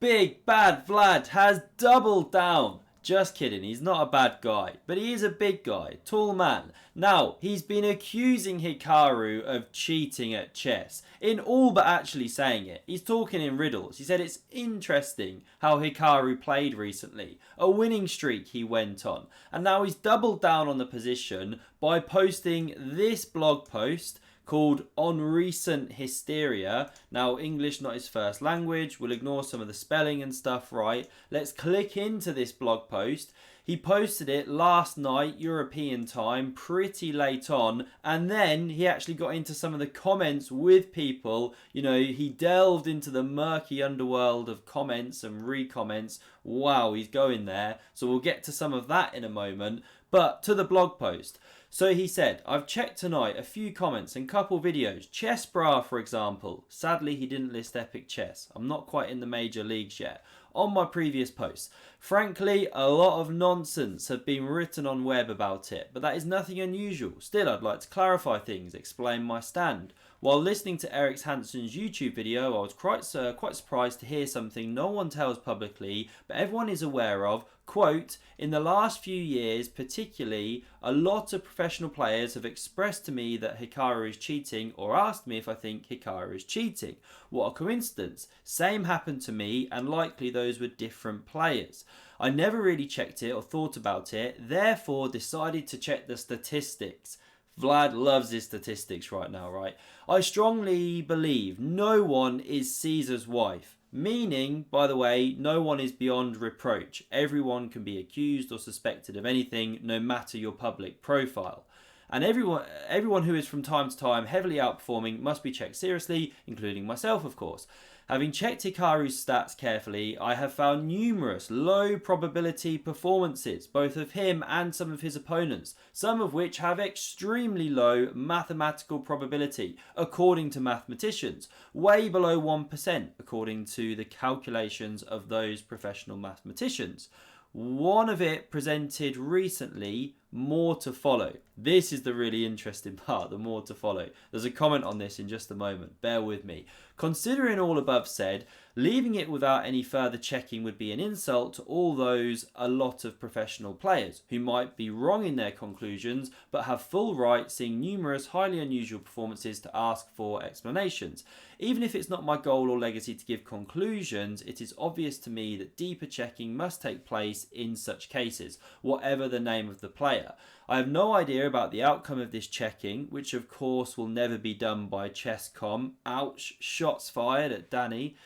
Big bad Vlad has doubled down. Just kidding, he's not a bad guy, but he is a big guy, tall man. Now, he's been accusing Hikaru of cheating at chess, in all but actually saying it. He's talking in riddles. He said it's interesting how Hikaru played recently, a winning streak he went on, and now he's doubled down on the position by posting this blog post called On Recent Hysteria. Now, English not his first language. We'll ignore some of the spelling and stuff, right? Let's click into this blog post. He posted it last night, European time, pretty late on. And then he actually got into some of the comments with people. You know, he delved into the murky underworld of comments and re-comments. Wow, he's going there. So we'll get to some of that in a moment. But to the blog post. So he said, I've checked tonight a few comments and couple videos. Chess Bra, for example. Sadly, he didn't list Epic Chess. I'm not quite in the major leagues yet. On my previous posts. Frankly, a lot of nonsense have been written on web about it, but that is nothing unusual. Still, I'd like to clarify things, explain my stand. While listening to Eric Hansen's YouTube video, I was quite surprised to hear something no one tells publicly, but everyone is aware of. Quote, in the last few years, particularly, a lot of professional players have expressed to me that Hikaru is cheating or asked me if I think Hikaru is cheating. What a coincidence. Same happened to me, and likely those were different players. I never really checked it or thought about it, therefore decided to check the statistics. Vlad loves his statistics right now, right? I strongly believe no one is Caesar's wife. Meaning, by the way, no one is beyond reproach. Everyone can be accused or suspected of anything, no matter your public profile. And everyone who is from time to time heavily outperforming must be checked seriously, including myself, of course. Having checked Hikaru's stats carefully, I have found numerous low probability performances, both of him and some of his opponents, some of which have extremely low mathematical probability, according to mathematicians, way below 1%, according to the calculations of those professional mathematicians. One of it presented recently, more to follow. This is the really interesting part, the more to follow. There's a comment on this in just a moment, bear with me. Considering all above said, leaving it without any further checking would be an insult to all those a lot of professional players who might be wrong in their conclusions but have full right seeing numerous highly unusual performances to ask for explanations. Even if it's not my goal or legacy to give conclusions, it is obvious to me that deeper checking must take place in such cases, whatever the name of the player. I have no idea about the outcome of this checking, which of course will never be done by Chess.com. Ouch, shots fired at Danny.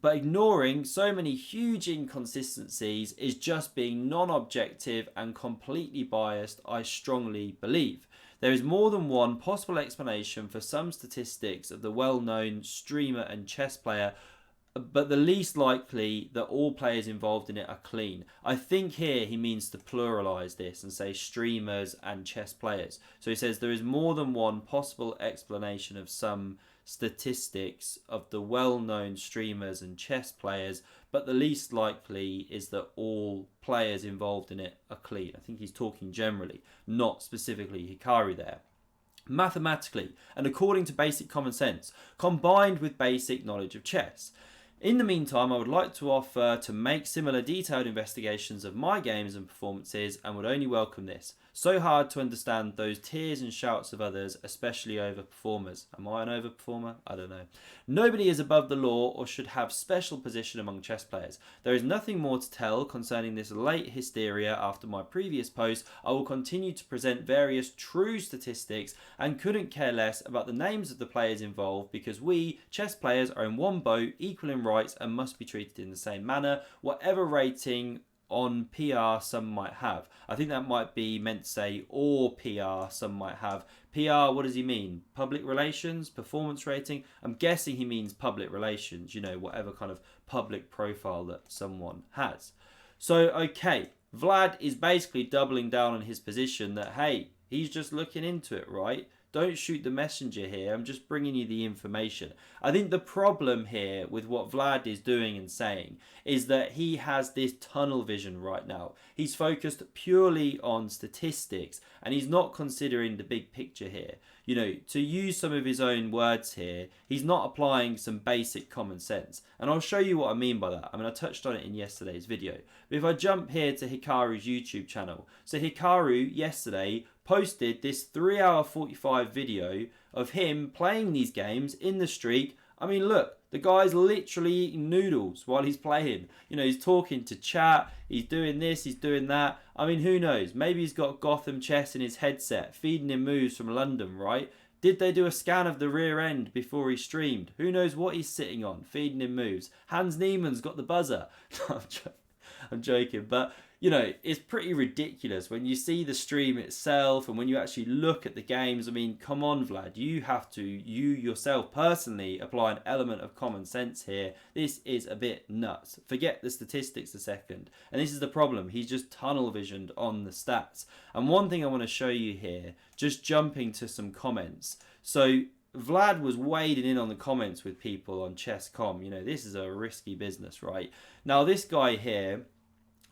But ignoring so many huge inconsistencies is just being non-objective and completely biased, I strongly believe. There is more than one possible explanation for some statistics of the well-known streamer and chess player, but the least likely that all players involved in it are clean. I think here he means to pluralise this and say streamers and chess players. So he says there is more than one possible explanation of some statistics of the well-known streamers and chess players, but the least likely is that all players involved in it are clean. I think he's talking generally, not specifically Hikaru there. Mathematically, and according to basic common sense, combined with basic knowledge of chess. In the meantime, I would like to offer to make similar detailed investigations of my games and performances and would only welcome this. So hard to understand those tears and shouts of others, especially over performers. Am I an overperformer? I don't know. Nobody is above the law or should have special position among chess players. There is nothing more to tell concerning this late hysteria after my previous post. I will continue to present various true statistics and couldn't care less about the names of the players involved because we, chess players, are in one boat, equal in rights and must be treated in the same manner, whatever rating on PR some might have. I think that might be meant to say or PR some might have. PR, what does he mean? Public relations? Performance rating? I'm guessing he means public relations, you know, whatever kind of public profile that someone has. So, okay, Vlad is basically doubling down on his position that, hey, he's just looking into it, right? don't shoot the messenger here. I'm just bringing you the information. I think the problem here with what Vlad is doing and saying is that he has this tunnel vision right now. He's focused purely on statistics and he's not considering the big picture here. You know, to use some of his own words here, he's not applying some basic common sense. And I'll show you what I mean by that. I mean, I touched on it in yesterday's video. But if I jump here to Hikaru's YouTube channel. So Hikaru yesterday posted this 3-hour 45 video of him playing these games in the streak. I mean, look, the guy's literally eating noodles while he's playing. You know, he's talking to chat, he's doing this, he's doing that. I mean, who knows? Maybe he's got Gotham chess in his headset, feeding him moves from London, right? Did they do a scan of the rear end before he streamed? Who knows what he's sitting on, feeding him moves? Hans Niemann's got the buzzer. I'm joking, but you know, it's pretty ridiculous when you see the stream itself and when you actually look at the games. I mean, come on, Vlad, you have to, you yourself personally, apply an element of common sense here. This is a bit nuts. Forget the statistics a second. And this is the problem. He's just tunnel visioned on the stats. And one thing I want to show you here, just jumping to some comments. So Vlad was wading in on the comments with people on Chess.com. You know, this is a risky business, right? Now, this guy here,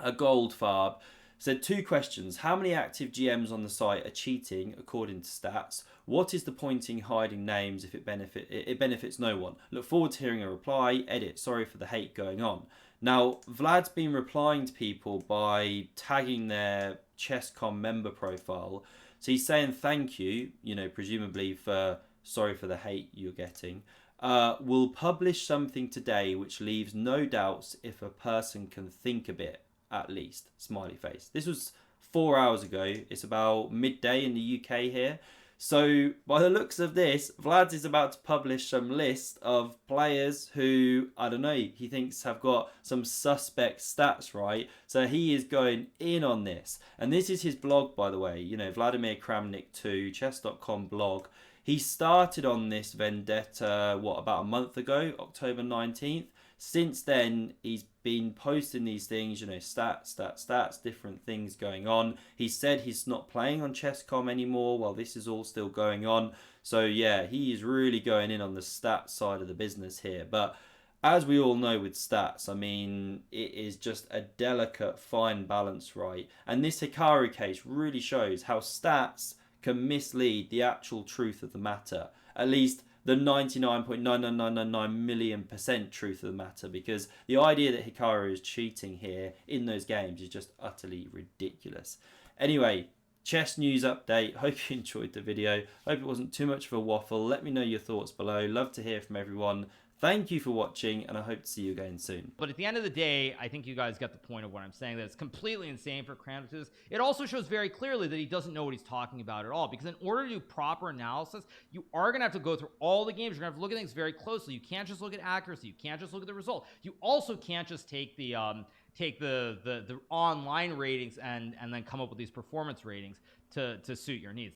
a Goldfarb, said 2 questions. How many active GMs on the site are cheating according to stats? What is the point in hiding names if it benefits no one? Look forward to hearing a reply. Edit. Sorry for the hate going on. Now, Vlad's been replying to people by tagging their Chess.com member profile. So he's saying thank you, you know, presumably for sorry for the hate you're getting. We'll publish something today which leaves no doubts if a person can think a bit. At least, smiley face. This was 4 hours ago. It's about midday in the UK here. So by the looks of this, Vlad is about to publish some list of players who, I don't know, he thinks have got some suspect stats, right? So he is going in on this. And this is his blog, by the way. You know, Vladimir Kramnik 2, chess.com blog. He started on this vendetta, about a month ago, October 19th. Since then, he's been posting these things, you know, stats, different things going on. He said he's not playing on Chess.com anymore while this is all still going on. So, yeah, he is really going in on the stats side of the business here. But as we all know with stats, I mean, it is just a delicate, fine balance, right? And this Hikaru case really shows how stats can mislead the actual truth of the matter. At least the 99.99999,000,000% truth of the matter, because the idea that Hikaru is cheating here in those games is just utterly ridiculous. Anyway, chess news update. Hope you enjoyed the video. Hope it wasn't too much of a waffle. Let me know your thoughts below. Love to hear from everyone. Thank you for watching, and I hope to see you again soon. But at the end of the day, I think you guys get the point of what I'm saying, that it's completely insane for Kramnik. It also shows very clearly that he doesn't know what he's talking about at all, because in order to do proper analysis, you are going to have to go through all the games. You're going to have to look at things very closely. You can't just look at accuracy. You can't just look at the result. You also can't just take the online ratings and then come up with these performance ratings to suit your needs.